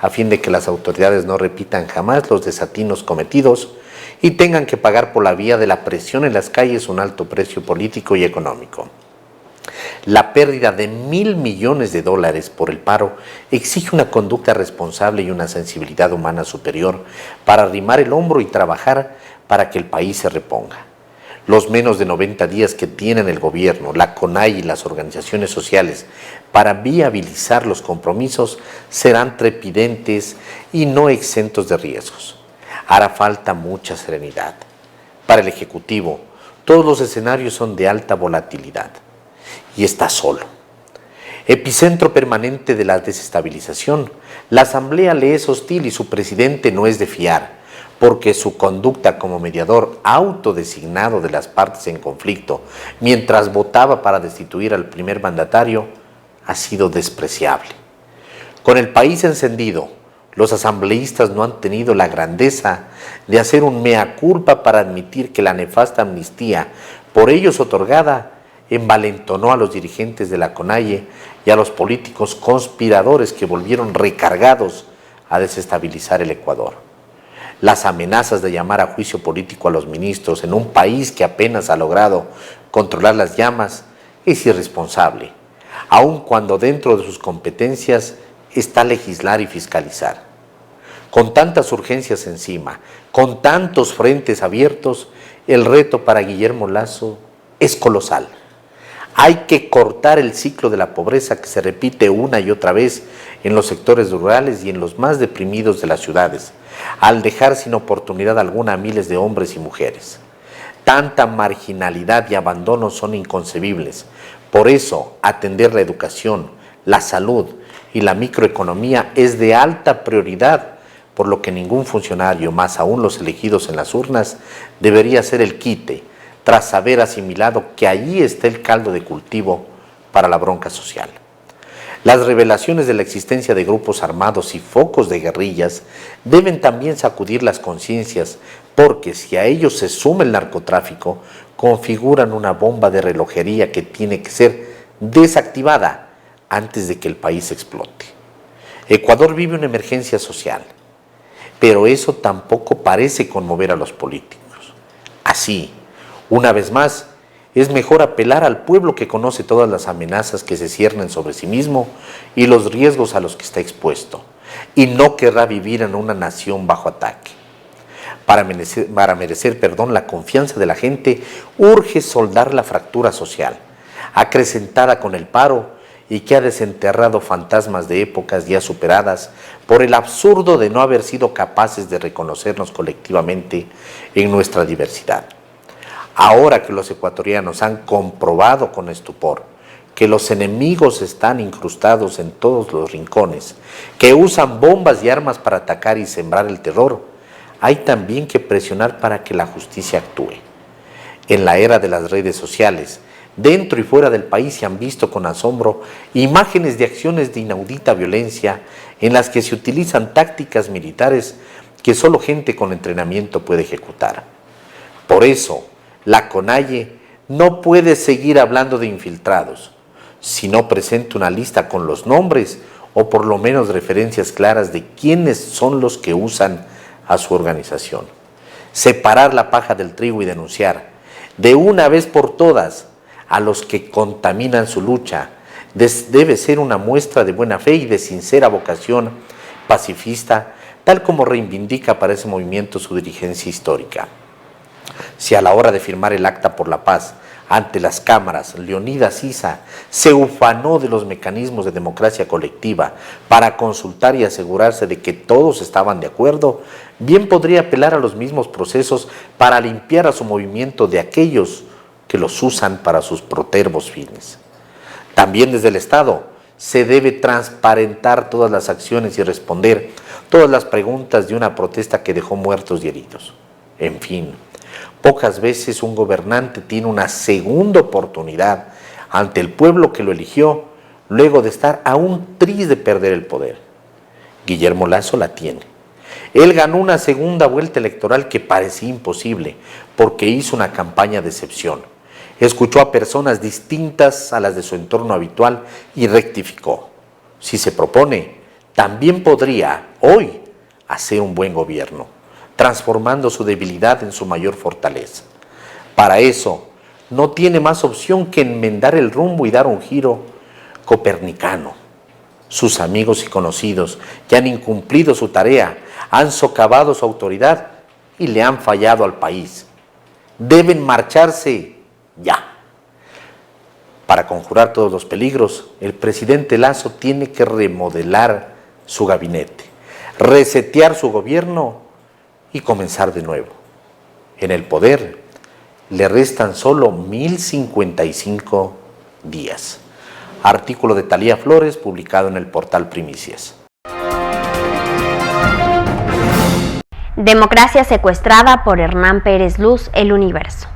a fin de que las autoridades no repitan jamás los desatinos cometidos y tengan que pagar por la vía de la presión en las calles un alto precio político y económico. La pérdida de $1.000 millones por el paro exige una conducta responsable y una sensibilidad humana superior para arrimar el hombro y trabajar para que el país se reponga. Los menos de 90 días que tienen el gobierno, la CONAIE y las organizaciones sociales para viabilizar los compromisos serán trepidentes y no exentos de riesgos. Hará falta mucha serenidad. Para el Ejecutivo, todos los escenarios son de alta volatilidad y está solo. Epicentro permanente de la desestabilización, la Asamblea le es hostil y su presidente no es de fiar, porque su conducta como mediador autodesignado de las partes en conflicto, mientras votaba para destituir al primer mandatario, ha sido despreciable. Con el país encendido, los asambleístas no han tenido la grandeza de hacer un mea culpa para admitir que la nefasta amnistía por ellos otorgada envalentonó a los dirigentes de la CONAIE y a los políticos conspiradores que volvieron recargados a desestabilizar el Ecuador. Las amenazas de llamar a juicio político a los ministros en un país que apenas ha logrado controlar las llamas es irresponsable, aun cuando dentro de sus competencias está legislar y fiscalizar. Con tantas urgencias encima, con tantos frentes abiertos, el reto para Guillermo Lasso es colosal. Hay que cortar el ciclo de la pobreza que se repite una y otra vez en los sectores rurales y en los más deprimidos de las ciudades, al dejar sin oportunidad alguna a miles de hombres y mujeres. Tanta marginalidad y abandono son inconcebibles. Por eso, atender la educación, la salud y la microeconomía es de alta prioridad, por lo que ningún funcionario, más aún los elegidos en las urnas, debería ser el quite, tras haber asimilado que allí está el caldo de cultivo para la bronca social. Las revelaciones de la existencia de grupos armados y focos de guerrillas deben también sacudir las conciencias, porque si a ellos se suma el narcotráfico, configuran una bomba de relojería que tiene que ser desactivada antes de que el país explote. Ecuador vive una emergencia social, pero eso tampoco parece conmover a los políticos. Así, una vez más, es mejor apelar al pueblo que conoce todas las amenazas que se ciernen sobre sí mismo y los riesgos a los que está expuesto, y no querrá vivir en una nación bajo ataque. Para merecer la confianza de la gente, urge soldar la fractura social, acrecentada con el paro y que ha desenterrado fantasmas de épocas ya superadas por el absurdo de no haber sido capaces de reconocernos colectivamente en nuestra diversidad. Ahora que los ecuatorianos han comprobado con estupor que los enemigos están incrustados en todos los rincones, que usan bombas y armas para atacar y sembrar el terror, hay también que presionar para que la justicia actúe. En la era de las redes sociales, dentro y fuera del país se han visto con asombro imágenes de acciones de inaudita violencia en las que se utilizan tácticas militares que solo gente con entrenamiento puede ejecutar. Por eso, la CONAIE no puede seguir hablando de infiltrados, si no presenta una lista con los nombres o por lo menos referencias claras de quiénes son los que usan a su organización. Separar la paja del trigo y denunciar, de una vez por todas a los que contaminan su lucha. Debe ser una muestra de buena fe y de sincera vocación pacifista, tal como reivindica para ese movimiento su dirigencia histórica. Si a la hora de firmar el Acta por la Paz ante las cámaras, Leonidas Issa se ufanó de los mecanismos de democracia colectiva para consultar y asegurarse de que todos estaban de acuerdo, bien podría apelar a los mismos procesos para limpiar a su movimiento de aquellos que los usan para sus protervos fines. También desde el Estado se debe transparentar todas las acciones y responder todas las preguntas de una protesta que dejó muertos y heridos. En fin, pocas veces un gobernante tiene una segunda oportunidad ante el pueblo que lo eligió, luego de estar a un tris de perder el poder. Guillermo Lasso la tiene. Él ganó una segunda vuelta electoral que parecía imposible, porque hizo una campaña de excepción. Escuchó a personas distintas a las de su entorno habitual y rectificó. Si se propone, también podría, hoy, hacer un buen gobierno, transformando su debilidad en su mayor fortaleza. Para eso, no tiene más opción que enmendar el rumbo y dar un giro copernicano. Sus amigos y conocidos que han incumplido su tarea, han socavado su autoridad y le han fallado al país. Deben marcharse ya. Para conjurar todos los peligros, el presidente Lasso tiene que remodelar su gabinete, resetear su gobierno y comenzar de nuevo. En el poder le restan solo 1055 días. Artículo de Talía Flores publicado en el portal Primicias. Democracia secuestrada por Hernán Pérez Luz, El Universo.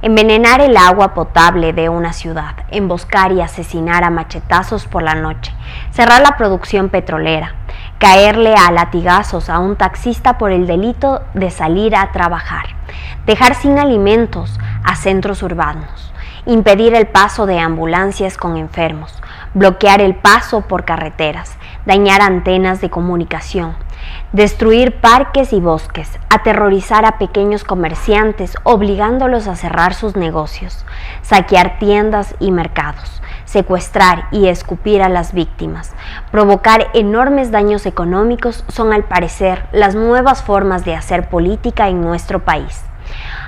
Envenenar el agua potable de una ciudad, emboscar y asesinar a machetazos por la noche, cerrar la producción petrolera, caerle a latigazos a un taxista por el delito de salir a trabajar, dejar sin alimentos a centros urbanos, impedir el paso de ambulancias con enfermos, bloquear el paso por carreteras, dañar antenas de comunicación, destruir parques y bosques, aterrorizar a pequeños comerciantes obligándolos a cerrar sus negocios, saquear tiendas y mercados, secuestrar y escupir a las víctimas, provocar enormes daños económicos son al parecer las nuevas formas de hacer política en nuestro país.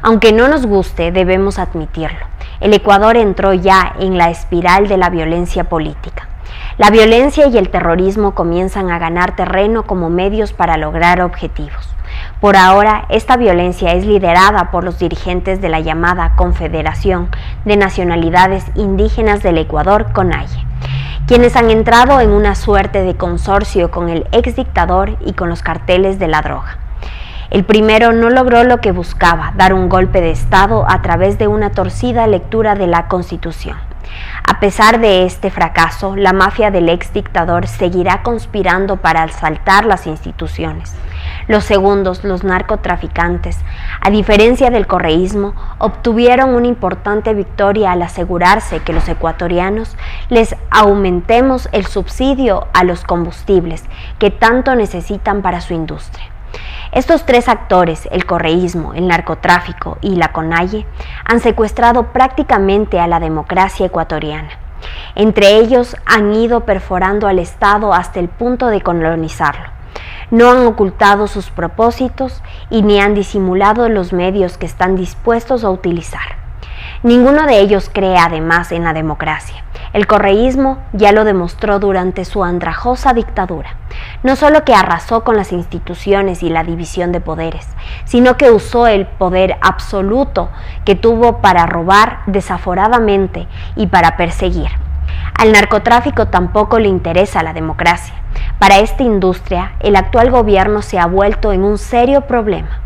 Aunque no nos guste, debemos admitirlo. El Ecuador entró ya en la espiral de la violencia política. La violencia y el terrorismo comienzan a ganar terreno como medios para lograr objetivos. Por ahora, esta violencia es liderada por los dirigentes de la llamada Confederación de Nacionalidades Indígenas del Ecuador, CONAIE, quienes han entrado en una suerte de consorcio con el exdictador y con los carteles de la droga. El primero no logró lo que buscaba, dar un golpe de Estado a través de una torcida lectura de la Constitución. A pesar de este fracaso, la mafia del exdictador seguirá conspirando para asaltar las instituciones. Los segundos, los narcotraficantes, a diferencia del correísmo, obtuvieron una importante victoria al asegurarse que los ecuatorianos les aumentemos el subsidio a los combustibles que tanto necesitan para su industria. Estos tres actores, el correísmo, el narcotráfico y la CONAIE, han secuestrado prácticamente a la democracia ecuatoriana. Entre ellos han ido perforando al Estado hasta el punto de colonizarlo. No han ocultado sus propósitos y ni han disimulado los medios que están dispuestos a utilizar. Ninguno de ellos cree además en la democracia. El correísmo ya lo demostró durante su andrajosa dictadura. No solo que arrasó con las instituciones y la división de poderes, sino que usó el poder absoluto que tuvo para robar desaforadamente y para perseguir. Al narcotráfico tampoco le interesa la democracia. Para esta industria, el actual gobierno se ha vuelto en un serio problema.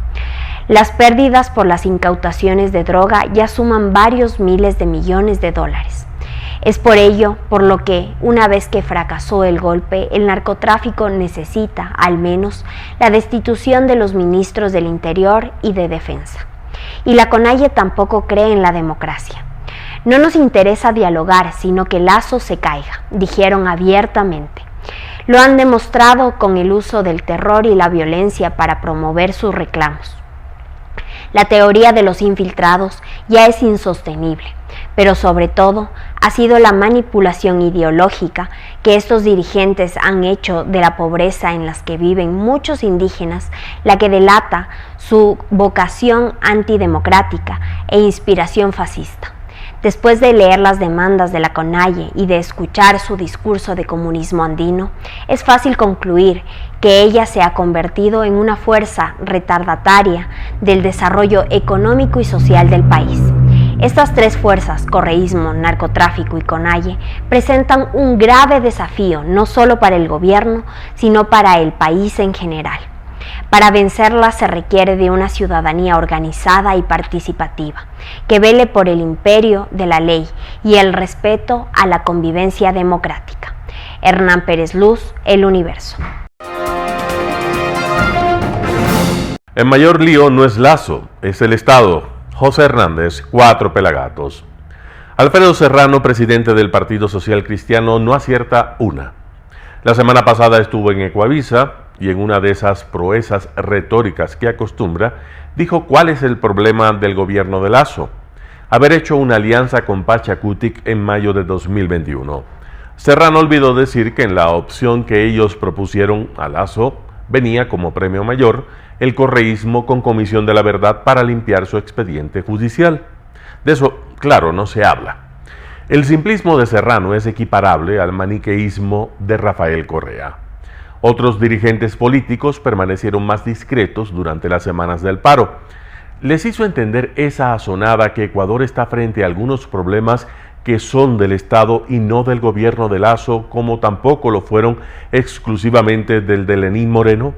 Las pérdidas por las incautaciones de droga ya suman varios miles de millones de dólares. Es por ello por lo que, una vez que fracasó el golpe, el narcotráfico necesita, al menos, la destitución de los ministros del Interior y de Defensa. Y la CONAIE tampoco cree en la democracia. No nos interesa dialogar, sino que Lasso se caiga, dijeron abiertamente. Lo han demostrado con el uso del terror y la violencia para promover sus reclamos. La teoría de los infiltrados ya es insostenible, pero sobre todo ha sido la manipulación ideológica que estos dirigentes han hecho de la pobreza en las que viven muchos indígenas la que delata su vocación antidemocrática e inspiración fascista. Después de leer las demandas de la CONAIE y de escuchar su discurso de comunismo andino, es fácil concluir que ella se ha convertido en una fuerza retardataria del desarrollo económico y social del país. Estas tres fuerzas, correísmo, narcotráfico y CONAIE, presentan un grave desafío no solo para el gobierno, sino para el país en general. Para vencerlas se requiere de una ciudadanía organizada y participativa, que vele por el imperio de la ley y el respeto a la convivencia democrática. Hernán Pérez Luz, El Universo. El mayor lío no es Lasso, es el Estado. José Hernández, 4 Pelagatos. Alfredo Serrano, presidente del Partido Social Cristiano, no acierta una. La semana pasada estuvo en Ecuavisa y en una de esas proezas retóricas que acostumbra, dijo cuál es el problema del gobierno de Lasso: haber hecho una alianza con Pachacutic en mayo de 2021. Serrano olvidó decir que en la opción que ellos propusieron a Lasso venía como premio mayor el correísmo con Comisión de la Verdad para limpiar su expediente judicial. De eso, claro, no se habla. El simplismo de Serrano es equiparable al maniqueísmo de Rafael Correa. Otros dirigentes políticos permanecieron más discretos durante las semanas del paro. Les hizo entender esa azonada que Ecuador está frente a algunos problemas que son del Estado y no del gobierno de Lasso, como tampoco lo fueron exclusivamente del de Lenín Moreno.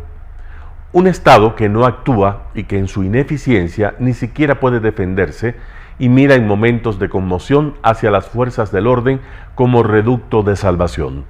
Un Estado que no actúa y que en su ineficiencia ni siquiera puede defenderse y mira en momentos de conmoción hacia las fuerzas del orden como reducto de salvación.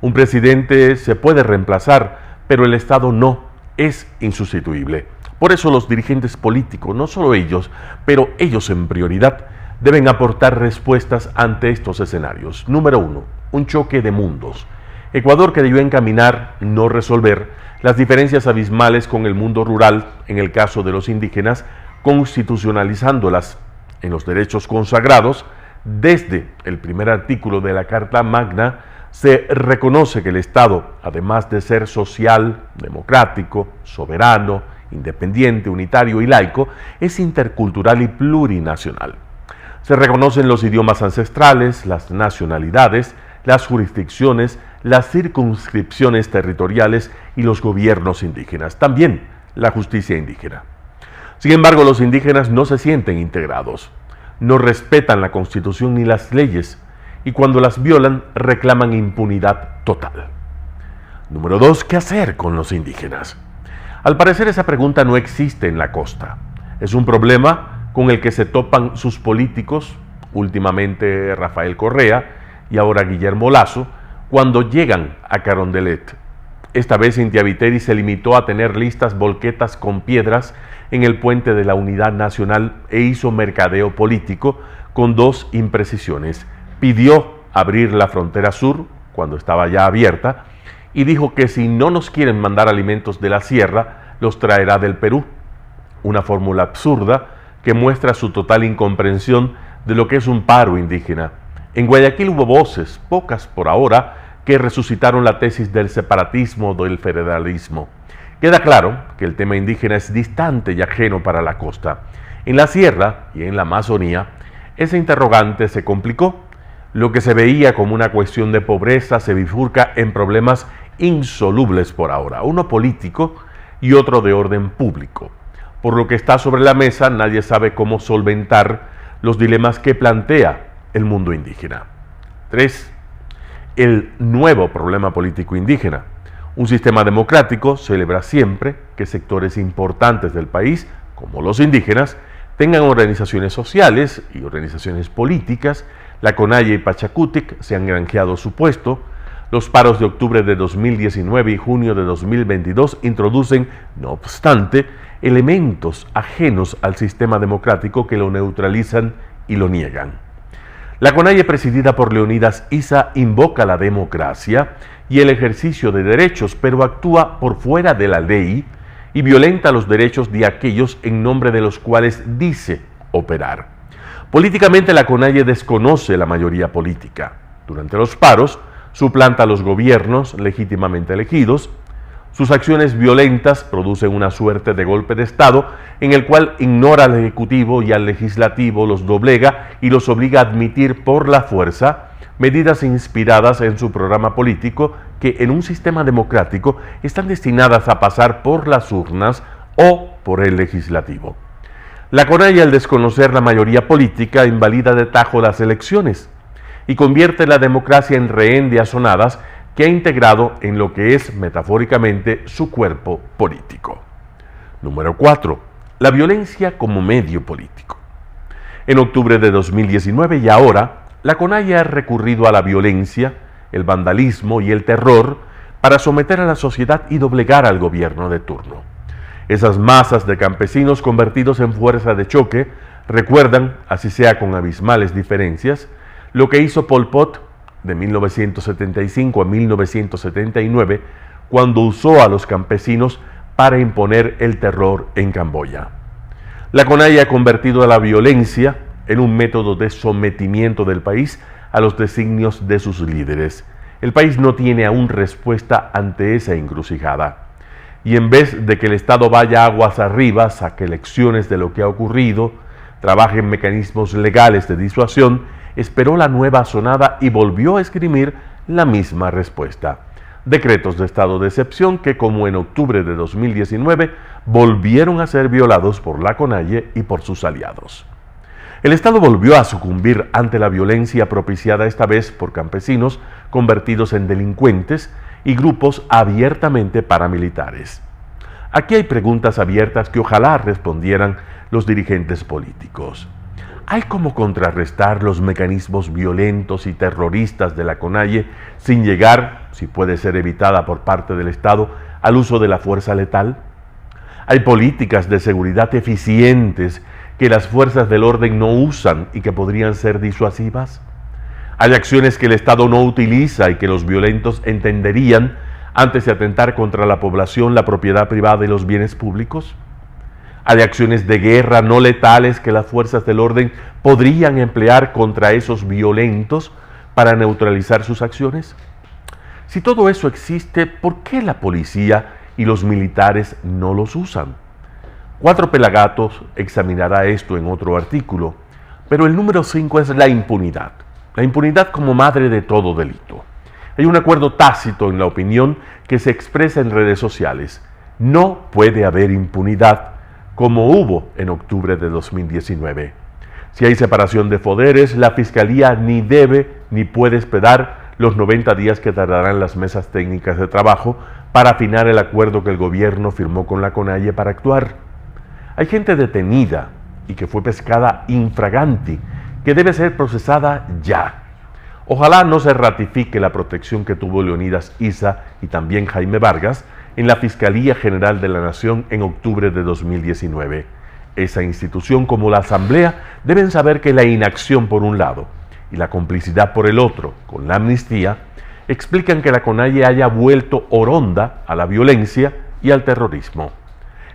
Un presidente se puede reemplazar, pero el Estado no, es insustituible. Por eso los dirigentes políticos, no solo ellos, pero ellos en prioridad, deben aportar respuestas ante estos escenarios. Número 1, un choque de mundos. Ecuador que debió encaminar, no resolver, las diferencias abismales con el mundo rural, en el caso de los indígenas, constitucionalizándolas en los derechos consagrados. Desde el primer artículo de la Carta Magna se reconoce que el Estado, además de ser social, democrático, soberano, independiente, unitario y laico, es intercultural y plurinacional. Se reconocen los idiomas ancestrales, las nacionalidades, las jurisdicciones, las circunscripciones territoriales y los gobiernos indígenas, también la justicia indígena. Sin embargo, los indígenas no se sienten integrados, no respetan la Constitución ni las leyes, y cuando las violan reclaman impunidad total. Número 2, ¿qué hacer con los indígenas? Al parecer esa pregunta no existe en la costa. Es un problema con el que se topan sus políticos, últimamente Rafael Correa y ahora Guillermo Lasso, cuando llegan a Carondelet. Esta vez Cynthia Viteri se limitó a tener listas volquetas con piedras en el puente de la Unidad Nacional e hizo mercadeo político con 2 imprecisiones. Pidió abrir la frontera sur cuando estaba ya abierta y dijo que si no nos quieren mandar alimentos de la sierra, los traerá del Perú. Una fórmula absurda que muestra su total incomprensión de lo que es un paro indígena. En Guayaquil hubo voces, pocas por ahora, que resucitaron la tesis del separatismo o del federalismo. Queda claro que el tema indígena es distante y ajeno para la costa. En la sierra y en la Amazonía, ese interrogante se complicó. Lo que se veía como una cuestión de pobreza se bifurca en problemas insolubles por ahora, uno político y otro de orden público. Por lo que está sobre la mesa, nadie sabe cómo solventar los dilemas que plantea el mundo indígena. 3. El nuevo problema político indígena. Un sistema democrático celebra siempre que sectores importantes del país, como los indígenas, tengan organizaciones sociales y organizaciones políticas. La CONAIE y Pachacutic se han granjeado su puesto. Los paros de octubre de 2019 y junio de 2022 introducen, no obstante, elementos ajenos al sistema democrático que lo neutralizan y lo niegan. La CONAIE, presidida por Leonidas Issa, invoca la democracia y el ejercicio de derechos, pero actúa por fuera de la ley y violenta los derechos de aquellos en nombre de los cuales dice operar. Políticamente, la CONAIE desconoce la mayoría política. Durante los paros, suplanta a los gobiernos legítimamente elegidos. Sus acciones violentas producen una suerte de golpe de Estado en el cual ignora al Ejecutivo y al Legislativo, los doblega y los obliga a admitir por la fuerza medidas inspiradas en su programa político que en un sistema democrático están destinadas a pasar por las urnas o por el Legislativo. La CONAIE, al desconocer la mayoría política, invalida de tajo las elecciones y convierte la democracia en rehén de azonadas que ha integrado en lo que es metafóricamente su cuerpo político. Número 4. La violencia como medio político. En octubre de 2019 y ahora, la CONAIE ha recurrido a la violencia, el vandalismo y el terror para someter a la sociedad y doblegar al gobierno de turno. Esas masas de campesinos convertidos en fuerza de choque recuerdan, así sea con abismales diferencias, lo que hizo Pol Pot de 1975 a 1979, cuando usó a los campesinos para imponer el terror en Camboya. La CONAIE ha convertido a la violencia en un método de sometimiento del país a los designios de sus líderes. El país no tiene aún respuesta ante esa encrucijada. Y en vez de que el Estado vaya aguas arriba, saque lecciones de lo que ha ocurrido, trabaje en mecanismos legales de disuasión, esperó la nueva azonada y volvió a esgrimir la misma respuesta. Decretos de estado de excepción que, como en octubre de 2019, volvieron a ser violados por la CONAIE y por sus aliados. El Estado volvió a sucumbir ante la violencia propiciada esta vez por campesinos convertidos en delincuentes y grupos abiertamente paramilitares. Aquí hay preguntas abiertas que ojalá respondieran los dirigentes políticos. ¿Hay cómo contrarrestar los mecanismos violentos y terroristas de la CONAIE sin llegar, si puede ser evitada por parte del Estado, al uso de la fuerza letal? ¿Hay políticas de seguridad eficientes que las fuerzas del orden no usan y que podrían ser disuasivas? ¿Hay acciones que el Estado no utiliza y que los violentos entenderían antes de atentar contra la población, la propiedad privada y los bienes públicos? ¿Hay acciones de guerra no letales que las fuerzas del orden podrían emplear contra esos violentos para neutralizar sus acciones? Si todo eso existe, ¿por qué la policía y los militares no los usan? 4 Pelagatos examinará esto en otro artículo, pero el número 5 es la impunidad. La impunidad como madre de todo delito. Hay un acuerdo tácito en la opinión que se expresa en redes sociales. No puede haber impunidad como hubo en octubre de 2019. Si hay separación de poderes, la Fiscalía ni debe ni puede esperar los 90 días que tardarán las mesas técnicas de trabajo para afinar el acuerdo que el gobierno firmó con la CONAIE para actuar. Hay gente detenida y que fue pescada infraganti, que debe ser procesada ya. Ojalá no se ratifique la protección que tuvo Leonidas Issa y también Jaime Vargas en la Fiscalía General de la Nación en octubre de 2019. Esa institución como la Asamblea deben saber que la inacción por un lado y la complicidad por el otro con la amnistía explican que la CONAIE haya vuelto oronda a la violencia y al terrorismo.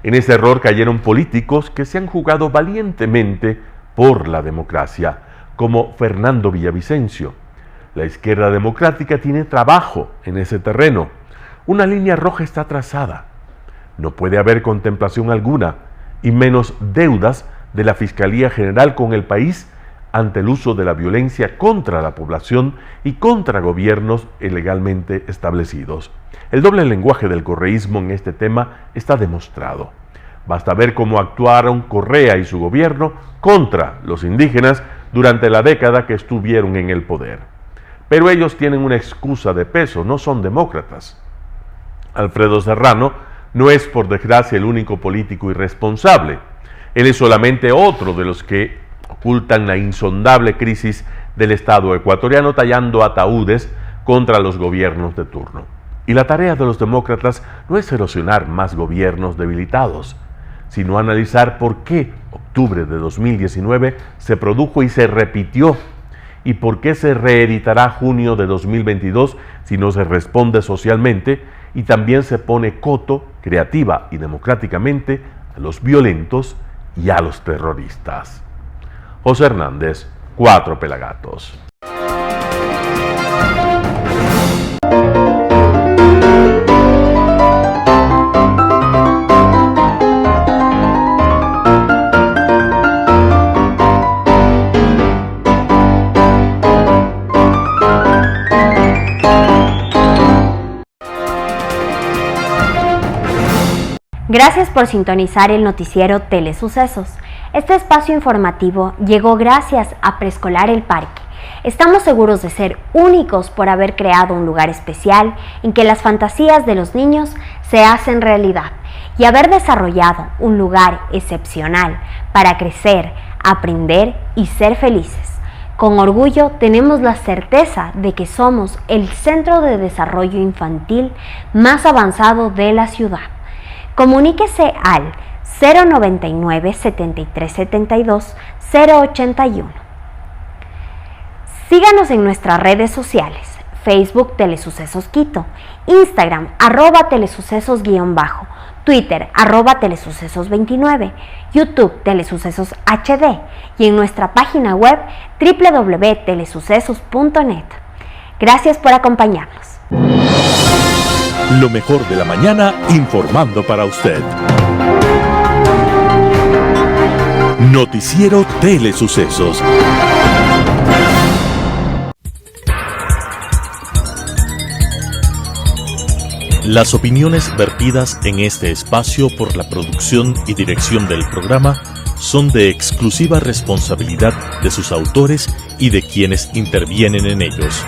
En ese error cayeron políticos que se han jugado valientemente por la democracia, como Fernando Villavicencio. La izquierda democrática tiene trabajo en ese terreno. Una línea roja está trazada. No puede haber contemplación alguna, y menos deudas de la Fiscalía General con el país ante el uso de la violencia contra la población y contra gobiernos ilegalmente establecidos. El doble lenguaje del correísmo en este tema está demostrado. Basta ver cómo actuaron Correa y su gobierno contra los indígenas durante la década que estuvieron en el poder. Pero ellos tienen una excusa de peso, no son demócratas. Alfredo Serrano no es, por desgracia, el único político irresponsable. Él es solamente otro de los que ocultan la insondable crisis del Estado ecuatoriano tallando ataúdes contra los gobiernos de turno. Y la tarea de los demócratas no es erosionar más gobiernos debilitados, sino analizar por qué octubre de 2019 se produjo y se repitió, y por qué se reeditará junio de 2022 si no se responde socialmente y también se pone coto que creativa y democráticamente a los violentos y a los terroristas. José Hernández, 4 Pelagatos. Gracias por sintonizar el noticiero Telesucesos. Este espacio informativo llegó gracias a Preescolar El Parque. Estamos seguros de ser únicos por haber creado un lugar especial en que las fantasías de los niños se hacen realidad y haber desarrollado un lugar excepcional para crecer, aprender y ser felices. Con orgullo tenemos la certeza de que somos el centro de desarrollo infantil más avanzado de la ciudad. Comuníquese al 099 7372 081. Síganos en nuestras redes sociales, Facebook Telesucesos Quito, Instagram @telesucesos_, Twitter @telesucesos29, YouTube Telesucesos HD y en nuestra página web www.telesucesos.net. Gracias por acompañarnos. Lo mejor de la mañana informando para usted. Noticiero Telesucesos. Las opiniones vertidas en este espacio por la producción y dirección del programa son de exclusiva responsabilidad de sus autores y de quienes intervienen en ellos.